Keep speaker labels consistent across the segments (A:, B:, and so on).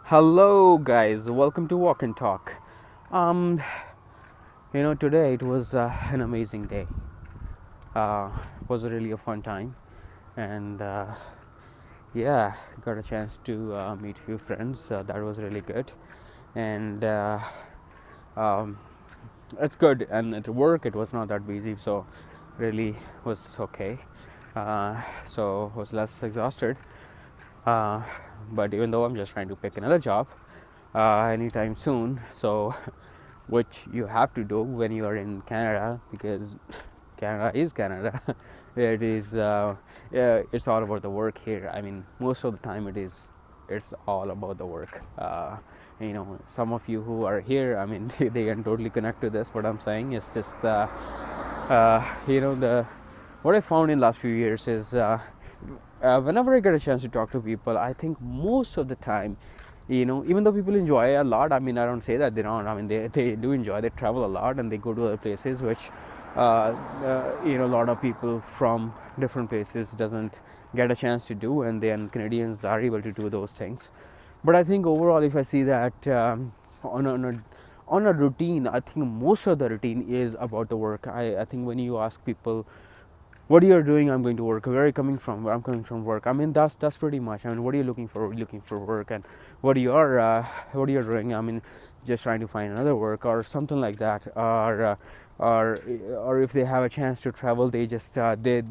A: Hello, guys. Welcome to Walk and Talk. Um, today it was an amazing day. It was really a fun time, and yeah, got a chance to meet few friends. That was really good, and um, it's good. And at work, it was not that busy, so really was okay. So was less exhausted. Uh, but even though I'm just trying to pick another job anytime soon, so which you have to do when you are in Canada because Canada is Canada. It is yeah, it's all about the work here. I mean, most of the time it's all about the work. Some of you who are here, I mean, they can totally connect to this. What I'm saying is just the what I found in last few years is whenever I get a chance to talk to people, I think most of the time, even though people enjoy a lot, I mean, I don't say that they don't. I mean, they do enjoy. They travel a lot and they go to other places, which a lot of people from different places doesn't get a chance to do, and then Canadians are able to do those things. But I think overall, if I see that on a routine, I think most of the routine is about the work. I think when you ask people what you're doing, I'm going to work. Where are you coming from? Where I'm coming from work. I mean, that's pretty much. I mean, what are you looking for? Looking for work, and what you're doing. I mean, just trying to find another work or something like that, or if they have a chance to travel, they just they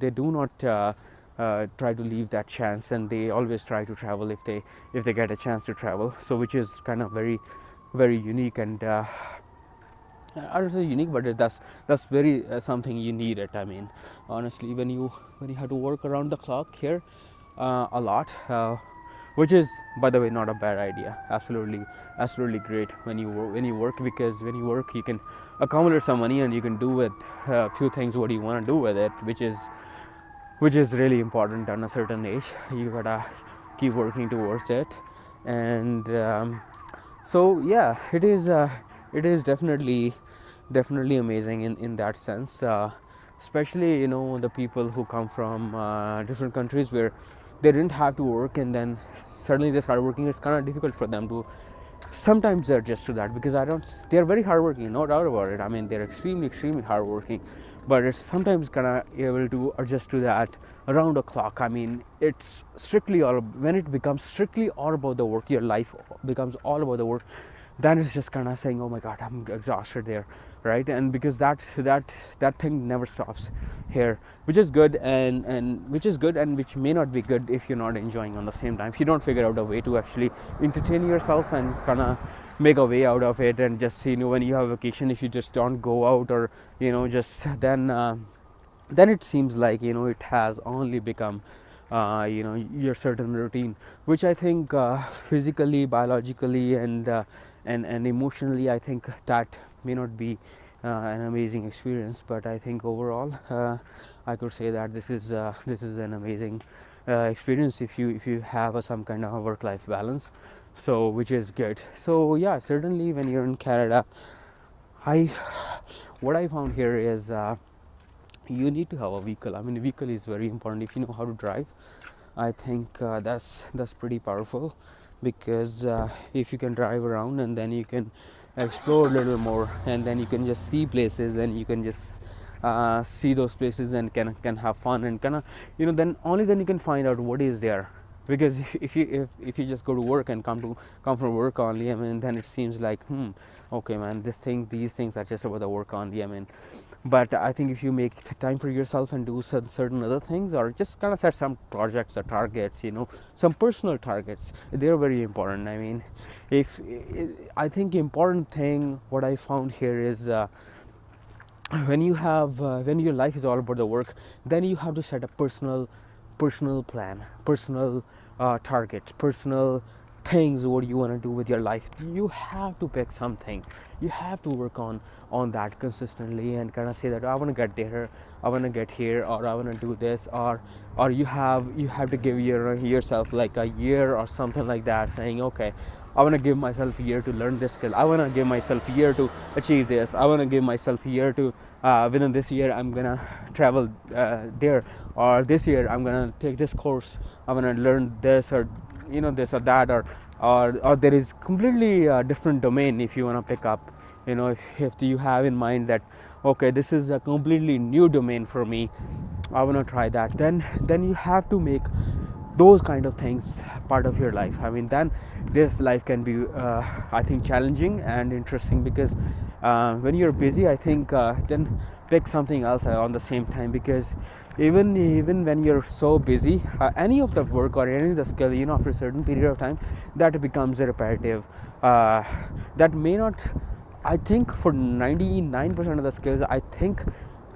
A: do not. Try to leave that chance, and they always try to travel if they get a chance to travel. So which is kind of very unique, and I don't say unique, but that's very something you need it. I mean, honestly, when you have to work around the clock here a lot, which is, by the way, not a bad idea. Absolutely great when you work, because when you work you can accumulate some money and you can do with a few things what you want to do with it, which is really important. On a certain age, you gotta keep working towards it, and so yeah, it is definitely amazing in that sense, especially the people who come from different countries where they didn't have to work and then suddenly they start working. It's kind of difficult for them to sometimes adjust to that, because I don't they're very hardworking, no doubt about it. I mean, they're extremely hardworking, but it's sometimes kind of able to adjust to that around the clock. I mean, it's strictly all when it becomes strictly all about the work, your life becomes all about the work, then it's just kind of saying, oh my god, I'm exhausted there, right? And because that thing never stops here, which is good, and which is good, and which may not be good if you're not enjoying on the same time, if you don't figure out a way to actually entertain yourself and kind of make a way out of it. And just when you have a vacation, if you just don't go out, or just then it seems like it has only become your certain routine, which I think physically, biologically, and emotionally, I think that may not be an amazing experience. But I think overall, I could say that this is an amazing experience if you have some kind of work-life balance. So which is good. So yeah, certainly when you're in Canada, I what I found here is you need to have a vehicle. I mean, a vehicle is very important if you know how to drive. I think that's pretty powerful, because if you can drive around and then you can explore a little more, and then you can just see places, and you can just see those places and can have fun, and kind of then only then you can find out what is there. Because if you just go to work and come from work only, I mean, then it seems like okay man, these things are just about the work only. I mean, but I think if you make time for yourself and do certain other things, or just kind of set some projects or targets, some personal targets, they're very important. I mean, if I think important thing what I found here is when your life is all about the work, then you have to set a personal plan, personal targets, personal things what you want to do with your life. You have to pick something, you have to work on that consistently, and kind of say that I want to get there, I want to get here, or I want to do this, or you have to give yourself like a year or something like that, saying okay, I want to give myself a year to learn this skill, I want to give myself a year to achieve this, I want to give myself a year to within this year I'm gonna travel there, or this year I'm gonna take this course, I want to learn this, or this or that, or there is completely different domain if you want to pick up. If you have in mind that, okay, this is a completely new domain for me, I want to try that, then you have to make those kind of things part of your life. I mean, then this life can be I think challenging and interesting, because when you're busy, I think then pick something else on the same time, because even when you're so busy, any of the work or any of the skill, after a certain period of time, that becomes repetitive. That may not, I think for 99% of the skills, I think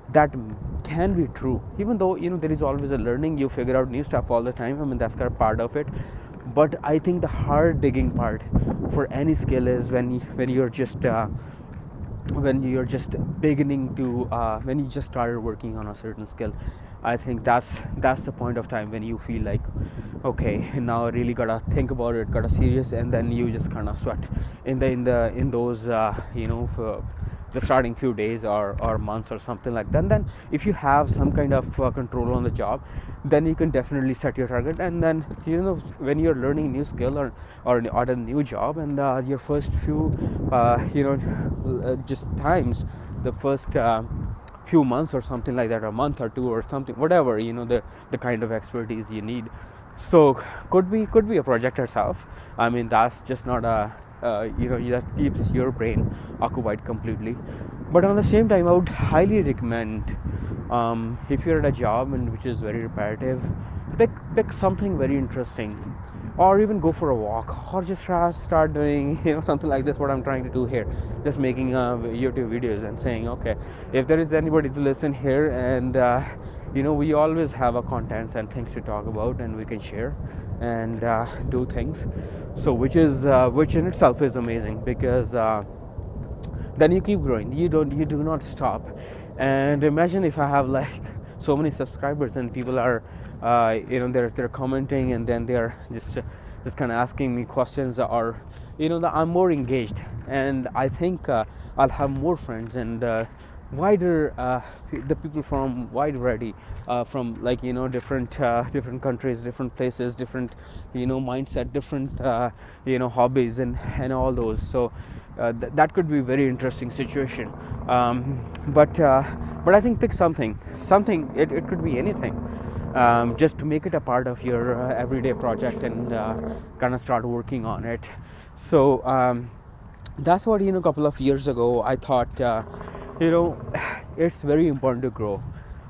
A: that can be true, even though there is always a learning, you figure out new stuff all the time. I mean, that's kind of part of it. But I think the hard digging part for any skill is when you're just beginning to when you just started working on a certain skill. I think that's the point of time when you feel like, okay, now I really gotta think about it, gotta serious, and then you just kind of sweat in those for the starting few days or months or something like that. And then if you have some kind of control on the job, then you can definitely set your target. And then when you're learning new skill or a new job, and your first few just times, the first few months or something like that, a month or two or something, whatever, the kind of expertise you need. So could be a project itself. I mean, that's just not a that keeps your brain occupied completely. But on the same time, I would highly recommend, if you're at a job and which is very repetitive, pick something very interesting, or even go for a walk, or just start doing something like this, what I'm trying to do here, just making YouTube videos and saying, okay, if there is anybody to listen here, and we always have our contents and things to talk about, and we can share and do things. So which in itself is amazing, because then you keep growing, you do not stop. And imagine if I have like so many subscribers, and people are they're commenting, and then they're just kind of asking me questions, or that I'm more engaged, and I think I'll have more friends, and wider the people from wide variety, from like different countries, different places, different mindset, different hobbies, and all those. So that could be a very interesting situation. But I think pick something. It could be anything. Just to make it a part of your everyday project, and kind of start working on it. So that's what a couple of years ago I thought. It's very important to grow.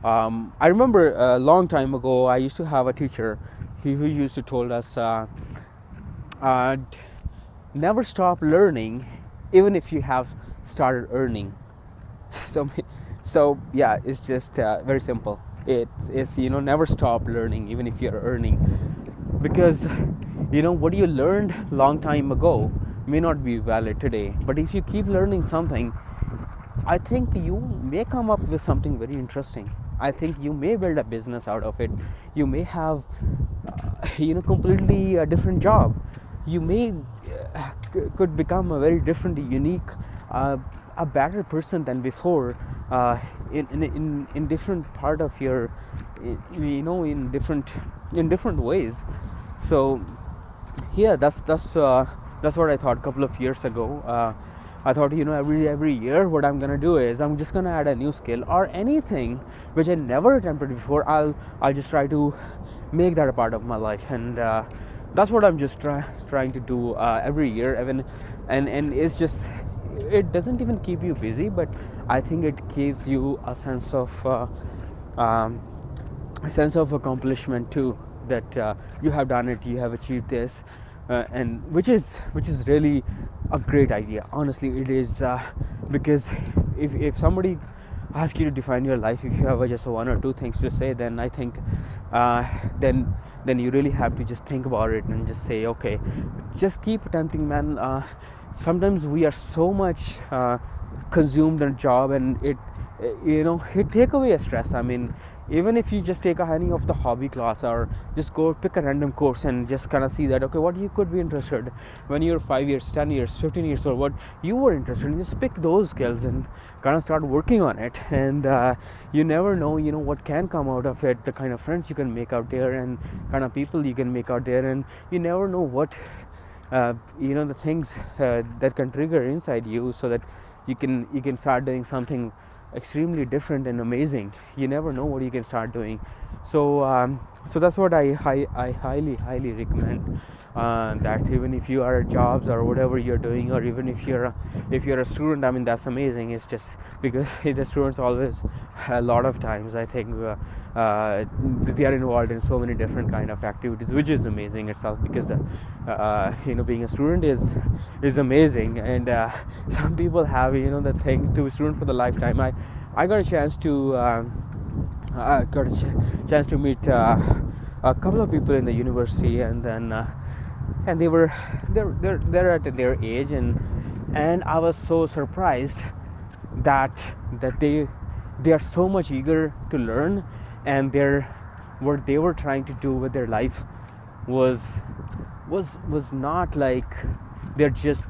A: I remember a long time ago, I used to have a teacher who used to told us, never stop learning, even if you have started earning. So yeah, it's just very simple. It's never stop learning, even if you're earning, because what you learned long time ago may not be valid today. But if you keep learning something, I think you may come up with something very interesting. I think you may build a business out of it. You may have completely a different job. You may could become a very different, unique, a better person than before, in different part of your in different ways. So yeah, that's what I thought a couple of years ago. I thought every year what I'm gonna do is I'm just gonna add a new skill or anything which I never attempted before. I'll just try to make that a part of my life, and that's what I'm just trying to do every year. And it's just, it doesn't even keep you busy, but I think it gives you a sense of accomplishment too, that you have done it, you have achieved this, and which is really a great idea. Honestly, it is, because if somebody asks you to define your life, if you have just one or two things to say, then I think then you really have to just think about it and just say, okay, just keep attempting, man. Sometimes we are so much consumed in a job, and it take away a stress. I mean, even if you just take any of the hobby class, or just go pick a random course and just kind of see that, okay, what you could be interested when you're 5 years, 10 years, 15 years old, what you were interested in, just pick those skills and kind of start working on it. And you never know, what can come out of it, the kind of friends you can make out there, and kind of people you can make out there. And you never know what the things that can trigger inside you, so that you can start doing something extremely different and amazing. You never know what you can start doing. So that's what I highly recommend, that even if you are at jobs or whatever you're doing, or even if you're a student, I mean, that's amazing. It's just because the students always, a lot of times, I think they are involved in so many different kind of activities, which is amazing itself, because being a student is amazing. And some people have the thing to be student for the lifetime. I got a chance to meet a couple of people in the university, and then and they're at their age, and I was so surprised that they are so much eager to learn, and what they were trying to do with their life was not like they're just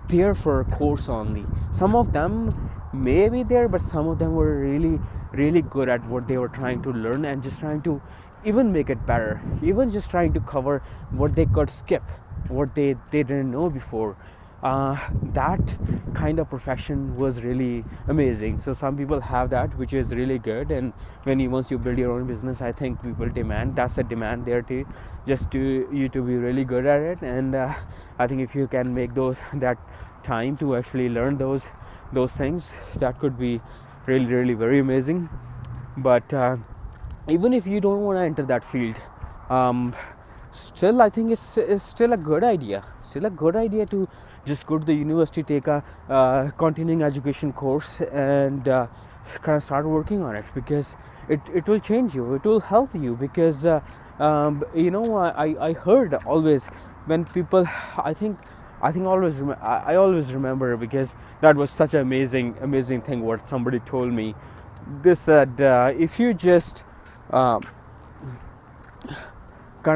A: there for a course only. Some of them may be there, but some of them were really really good at what they were trying to learn, and just trying to even make it better, even just trying to cover what they could skip, what they didn't know before. That kind of perfection was really amazing. So some people have that, which is really good. And once you build your own business, I think people demand, that's a demand there to just to you to be really good at it. And I think if you can make that time to actually learn those things, that could be really really very amazing. But even if you don't want to enter that field, still I think it's still a good idea to just go to the university, take a continuing education course, and kind of start working on it, because it will change you, it will help you. Because I heard always when people, I think always I always remember, because that was such an amazing thing what somebody told me. They said, if you just kind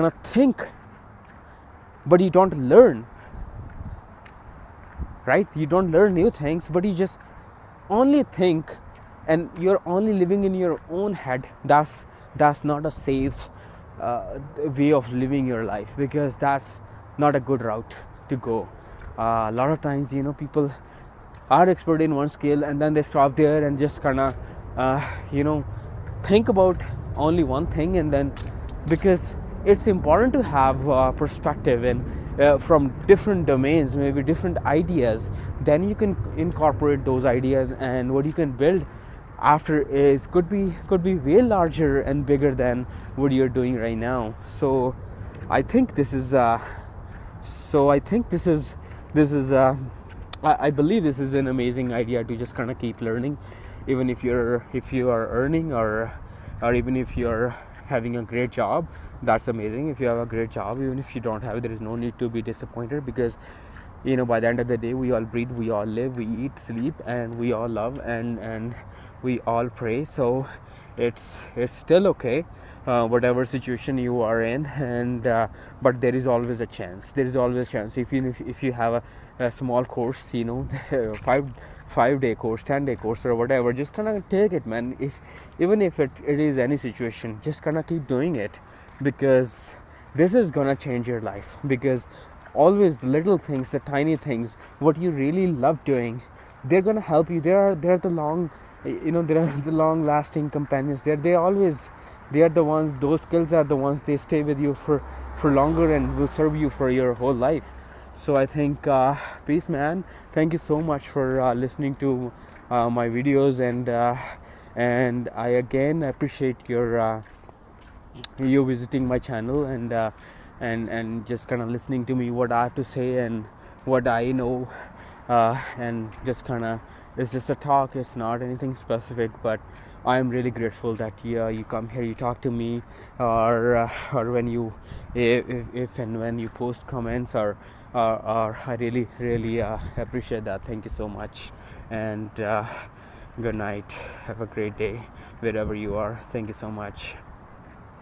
A: of think but you don't learn, right? You don't learn new things, but you just only think, and you're only living in your own head. That's not a safe way of living your life, because that's not a good route to go. A lot of times, people are expert in one skill, and then they stop there and just kind of think about only one thing. And then, because it's important to have perspective and from different domains, maybe different ideas, then you can incorporate those ideas, and what you can build after could be way larger and bigger than what you're doing right now. So I think this is I believe this is an amazing idea, to just kind of keep learning, even if you are earning, or even if you're having a great job. That's amazing. If you have a great job, even if you don't have it, there is no need to be disappointed, because by the end of the day, we all breathe, we all live, we eat, sleep, and we all love, and we all pray. So it's still okay, whatever situation you are in. And but there is always a chance, if you have a small course, 5-day course, 10-day course, or whatever, just kind of take it, man. Even if it is any situation, just kind of keep doing it, because this is gonna change your life. Because always the little things, the tiny things, what you really love doing, they're gonna help you. They're the long lasting companions. They are the ones, those skills are the ones, they stay with you for longer and will serve you for your whole life. So I think peace, man. Thank you so much for listening to my videos, and I again appreciate you visiting my channel, and just kind of listening to me, what I have to say and what I know, and just kind of, it's just a talk, it's not anything specific. But I am really grateful that you come here, you talk to me, or when you, if and when you post comments, or I really appreciate that. Thank you so much. And Good night. Have a great day wherever you are. Thank you so much.